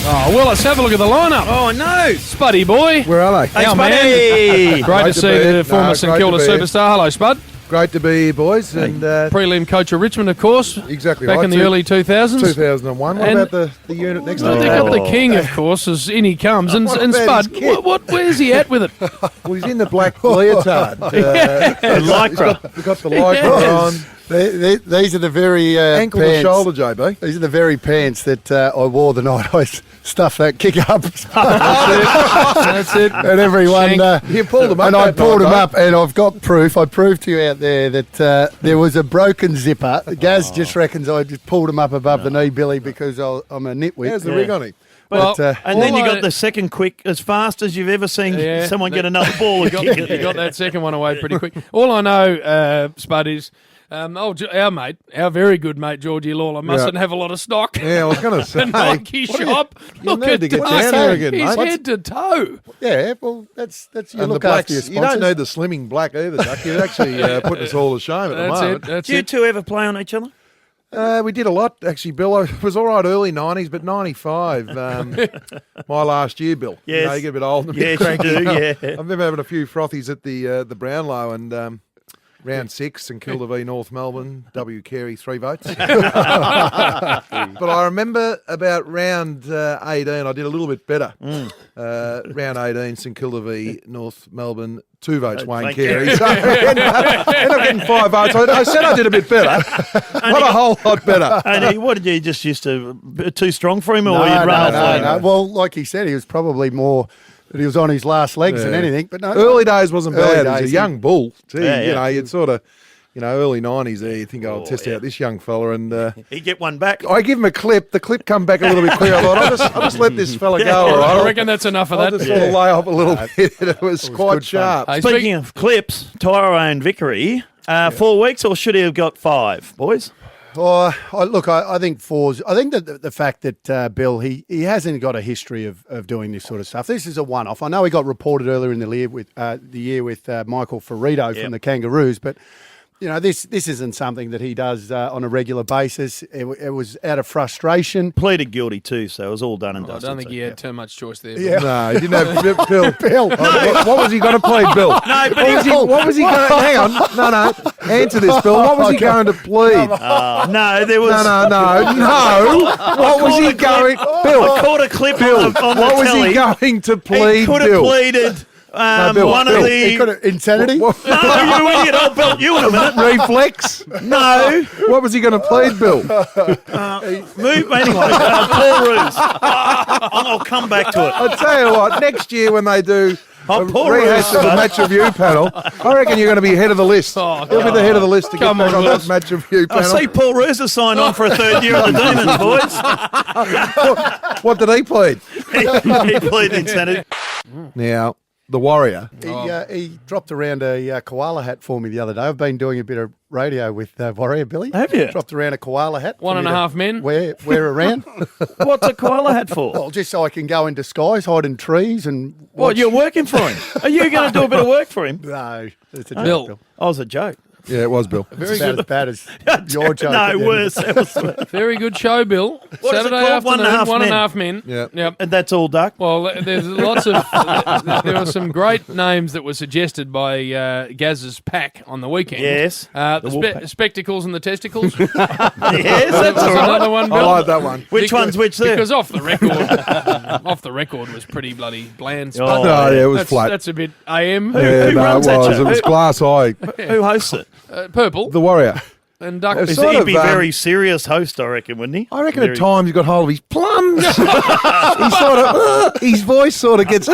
Oh, well, let's have a look at the lineup. Oh, no. Spuddy boy. Where are they? Hey, Our Spuddy. Great to see the former St Kilda superstar. Hello, Spud. Great to be here, boys. And Prelim coach of Richmond, of course. exactly Back right. in the early 2000s. 2001. What And- about the unit next They to got the king, of course, as in he comes. And, What and about Spud, his kit? where's he at with it? Well, he's in the black leotard. Lycra. We've got the lycra Yes. on. These are the very Ankle pants. to shoulder, JB. These are the very pants that I wore the night I stuffed that kick up. That's it. And everyone, You pulled them up. and I that pulled night, them up, and I've got proof. I proved to you out there that there was a broken zipper. Gaz just reckons I just pulled him up above the knee, Billy, because I'm a nitwit. How's the rig on him? Well, And then you all got I- the second quick, as fast as you've ever seen Yeah, someone that- get another ball. You got that second one away pretty quick. All I know, Spud, is our very good mate, Georgie Lawler, mustn't have a lot of stock. Yeah, I was going to say. The Nike shop. You Look need at to get Tuck. down there again, He's mate. head to toe. Yeah, well, that's you And the look blacks, after your you don't sponsors. need the slimming black either, Duck. You're actually putting us all to shame at the That's moment. it. That's Do you it. two ever play on each other? We did a lot, actually, Bill. I was all right early 90s, but 95, my last year, Bill. Yes. You know, you get a bit old and a bit Yes, you cranky. do, yeah. I remember having a few frothies at the Brownlow and round 6, St Kilda v North Melbourne, W. Carey, 3 votes. But I remember about round 18, I did a little bit better. Round 18, St Kilda v North Melbourne, 2 votes, Wayne Wayne Carey. So I ended up getting 5 votes. I said I did a bit better. Not a whole lot better. And what did you just used to too strong for him, or No, you'd run off no, him? no. Well, like he said, he was probably more that he was on his last legs than Yeah. anything. But no, Early days wasn't Early bad. He was days, a young bull. Gee, Yeah, yeah. you know, you'd sort of, early 90s there, you think, I'll test out this young fella. And He'd get one back. I give him a clip. The clip come back a little bit clear. I thought, I'll just let this fella go, all right? I reckon that's enough of I'll that. just sort of lay off a little bit. It was quite good sharp. Hey, Speaking of clips, Tyrone Vickery, 4 weeks, or should he have got 5, boys? Oh, I think I think that the fact that Bill he hasn't got a history of doing this sort of stuff. This is a one-off. I know he got reported earlier in the year with Michael Ferrito from the Kangaroos, but this isn't something that he does on a regular basis. It was out of frustration. Pleaded guilty too, so it was all done and I dusted. don't think so, he had too much choice there. Yeah. No, he didn't have Bill. Bill, What was he going to plead, Bill? No, but What was he going to... Hang on. No. Answer this, Bill. What was he going to plead? no, there was. No. What was he going... I Bill, caught a clip Bill, on the what was telly. he going to He plead, could have Bill? pleaded Bill, one Bill, of he could the. have insanity. No, you idiot! I'll belt you in a minute. Reflex? No, What was he going to plead, Bill? move anyway. Paul Roos. I'll come back to it. I'll tell you what, next year when they do a Paul rehash Roos. of the match review panel, I reckon you're going to be head of the list. Oh, You'll be the head of the list to get Come back on, on that Willis. match review I panel. see Paul Roos has signed on for a 3rd year at the Demons, boys. What did he plead? He pleaded insanity. Now, the Warrior. He dropped around a koala hat for me the other day. I've been doing a bit of radio with Warrior Billy. Have you? Dropped around a koala hat. for One me and a to half men. Wear around. What's a koala hat for? Well, just so I can go in disguise, hide in trees and What, watch. you're working for him? Are you going to do a bit of work for him? No, it's a joke, Bill. Bill. Oh, it was a joke. Yeah, it was Bill. It's about as bad as your joke. at No, the worse. That was worse. Very good show, Bill. What is it Saturday called? One and a afternoon, half one and a men. half men. Yeah. Yep. And that's all, Duck. Well, there's lots of. There were some great names that were suggested by Gaz's pack on the weekend. Yes. The The Wolfpack. spectacles and the testicles. Yes, that's That's all right. another one, I Bill. like that one. Which one's which there? Because off the record was pretty bloody bland. Oh, Spud. No, yeah, it was that's, flat. That's a bit AM. Yeah, who no, runs it that was. show? It was glass eye. Who hosts it? Purple The Warrior. and Duck. It's He'd sort be of, very serious host, I reckon, wouldn't he? I reckon Very- at times he got hold of his plums. He sort of, his voice sort of gets.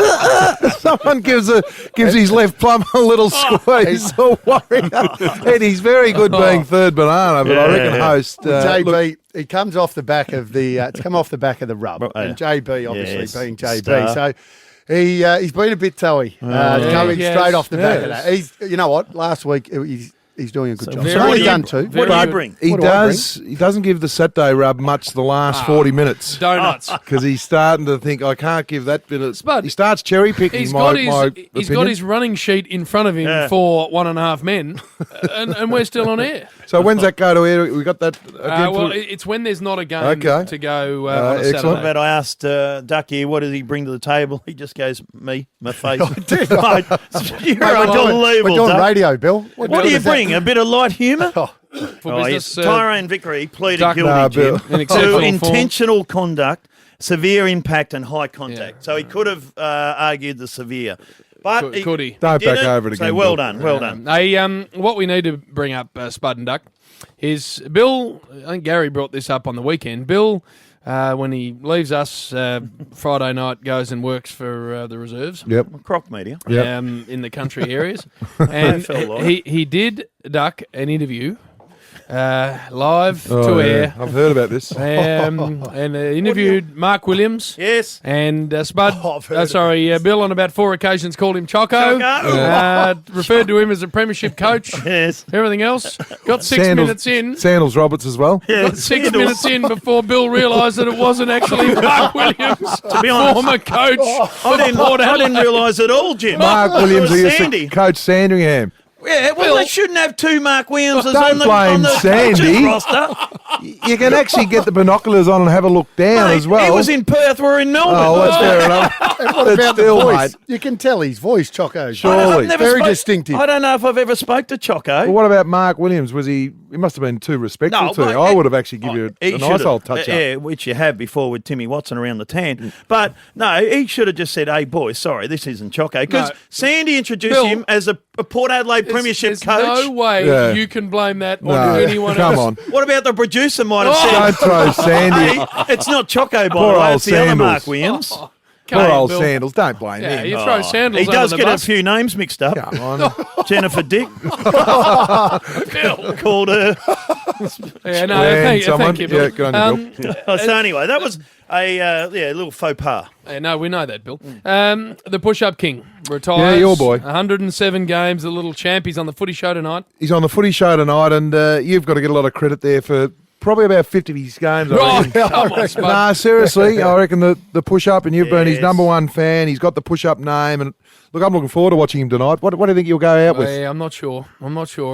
Someone gives his left plum a little squeeze. The Warrior, and he's very good being third banana, but I reckon Yeah. host. JB, look, it comes off the back of the. It's come off the back of the rub, Oh, yeah. and JB obviously Yes, being JB, star. so. He's been a bit toey, coming Yes, straight off the back of yes. that. You know what? Last week he's doing a good job. very So only good. done two. What do you bring? He What do I does. He doesn't give the Saturday rub much the last 40 minutes Donuts. because he's starting to think I can't give that bit of. Spud, He starts cherry picking. He's my got opinion. his running sheet in front of him for 1.5 men, and we're still on air. So when's that go to air? We got that again. Well, for- it's when there's not a game Okay. to go on a excellent. Saturday. But I asked Ducky, what does he bring to the table? He just goes, me, my face. did. You're Mate, unbelievable, We're doing Duck. radio, Bill. What do you is that? bring? A bit of light humour? For Oh, business, yes. Tyrone Vickery pleaded Duck- guilty, Nah, Jim, Bill. In exceptional to form. intentional conduct, severe impact and high contact. Yeah. So he could have argued the severe. But Could he? Don't back didn't. over it So again, well Bill. done, well done. What we need to bring up, Spud and Duck, is Bill. I think Gary brought this up on the weekend. Bill, when he leaves us Friday night, goes and works for the reserves. Yep. Croc media. Yep. In the country areas, and felt like he did Duck an interview live Oh, to yeah. air, I've heard about this. and interviewed Mark Williams. Yes. And Spud, I've heard Bill on about 4 occasions called him Choco. Choco. Referred to him as a premiership coach. Yes. Everything else. Got 6 Sandals- minutes in. Sandals Roberts as well. Got 6 minutes in before Bill realised that it wasn't actually Mark Williams, To be honest, former coach. I didn't realise at all, Jim. Mark It Williams, was who used Sandy. to coach Sandringham. Yeah, well, they shouldn't have two Mark Williamses Don't on the blame coaches Sandy. roster. You can actually get the binoculars on and have a look down Mate, as well. He was in Perth, we're in Melbourne. Oh, that's fair enough. And what But about still, the voice? mate. You can tell his voice, Choco. Surely. Very distinctive. I don't know if I've ever spoke to Choco. Well, what about Mark Williams? Was he? He must have been too respectful No, to but you. I would have actually given you He a nice should've. old touch up. Yeah, which you have before with Timmy Watson around the tan. But no, he should have just said, hey, boys, sorry, this isn't Choco. Because No. Sandy introduced Bill, him as a Port Adelaide Premiership There's coach. no way Yeah. you can blame that No, on anyone come else. on. What about the producer might have said, Don't throw Sandy. hey, it's not Choco, by Poor the way, old it's the other Sandals. Mark Williams. Come Poor on, old Bill. Sandals. Don't blame Yeah, him. you throw Sandals He does under get the a bus. few names mixed up. Come on. Jennifer Dick Bill. called her. Yeah, no, And someone. thank you, Bill. Yeah, good on you, Bill. So anyway, that was a little faux pas. No, we know that, Bill. The push-up king retires. Yeah, your boy. 107 games, the little champ. He's on the footy show tonight. He's on the footy show tonight, and you've got to get a lot of credit there for probably about 50 of his games. I Right, reckon. come on, Spud. Nah, seriously, I reckon the push-up, and you've been his Yes. number one fan. He's got the push-up name, and look, I'm looking forward to watching him tonight. What do you think he'll go out with? Yeah, I'm not sure.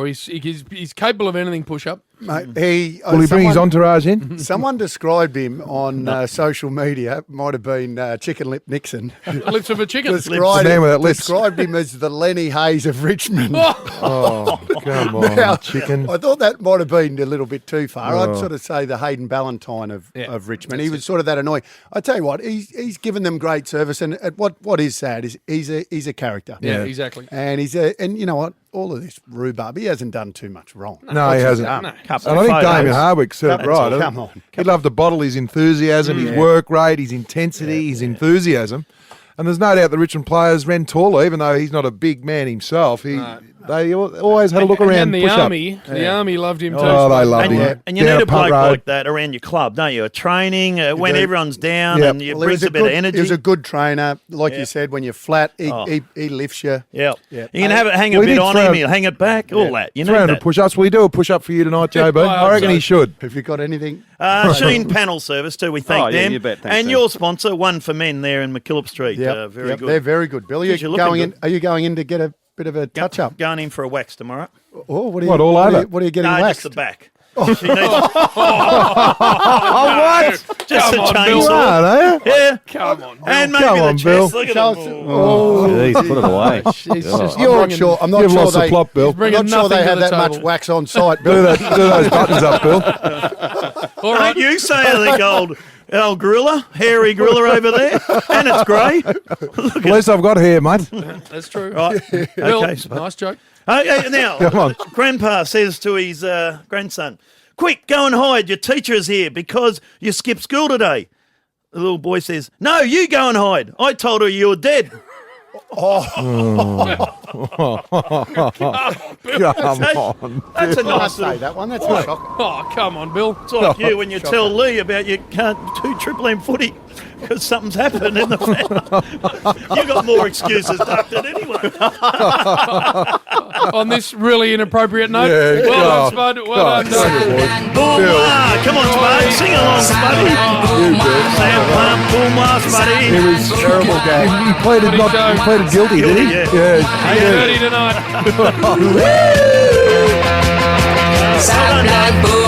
He's capable of anything push-up. Mate, Will he bring his entourage in? Someone described him on social media, might have been Chicken Lip Nixon, Lips of a chicken. The man without lips. described him as the Lenny Hayes of Richmond. Oh, come on, Now, chicken. I thought that might have been a little bit too far. I'd sort of say the Hayden Ballantyne of Richmond. He was sort of that annoying. I tell you what, he's given them great service, and what is sad is he's a character. Yeah, exactly. And and you know what? All of this rhubarb, he hasn't done too much wrong. No, he hasn't. No. And I think Damien Hardwick said it right. Come on. He'd love to bottle his enthusiasm, his work rate, his intensity, his enthusiasm. And there's no doubt the Richmond players ran taller, even though he's not a big man himself. They always had a look around. And the push-up. army loved him too. Oh, they loved And, him. and you Down need at a bloke Punt Road. like that around your club, don't you? A training when do. everyone's down Yep. and you Well, he brings was a bit of energy. He was a good trainer, like Yeah. you said. When you're flat, he lifts you. Yeah. Yeah. You can have it hang a Well, he bit did on throw- him, he'll hang it back, all that. You know 300 that. push-ups. Will he do a push-up for you tonight, JB? I I reckon hope he so. should. Have you got anything? Sheen Panel Service too, we thank Oh, yeah, them. you bet. Thanks, and Sam. your sponsor, One for Men there in McKillop Street. Yeah, Very good. They're very good. Bill, are Geez, you you're looking going in? good. Are you going in to get a bit of a touch up? Going in for a wax tomorrow. Oh, what are you? What, all what over? Are you, what are you getting No, waxed? just the back. She needs, just Come a on, Bill. chainsaw. Right, eh? Yeah. Come on. And maybe Come the on, chest. Bill. Look at Show us- them. Oh, Jeez, put it away. He's just you're bringing- sure? I'm not You've sure lost the they. plot, Bill. I'm bringing not sure nothing they to had the that much table. wax on site, Do Bill. those buttons up, Bill. All Don't right. you say anything, old gorilla, hairy gorilla over there, and it's grey. At least I've got hair, mate. That's true. Right. Bill, Okay, so- nice joke. Okay, now, Come on. Grandpa says to his grandson, "Quick, go and hide. Your teacher is here because you skipped school today." The little boy says, "No, you go and hide. I told her you were dead." Come on. That's a I'll nice say little... that one. That's not shocking. Oh, come on, Bill. It's like you when you tell Lee about you can't do Triple M footy because something's happened in the family. You got more excuses, Duck, than anyone. On this really inappropriate note. Yeah, Well done, Spud. Well done, Doug. Boom-wah. Come on, Spud. Sing along, Spuddy. Sam Plum, boom-wah, Spuddy. It was terrible game. He pleaded What did he he pleaded guilty, did he? Yeah. Yeah. 8:30 tonight. Well done, Doug.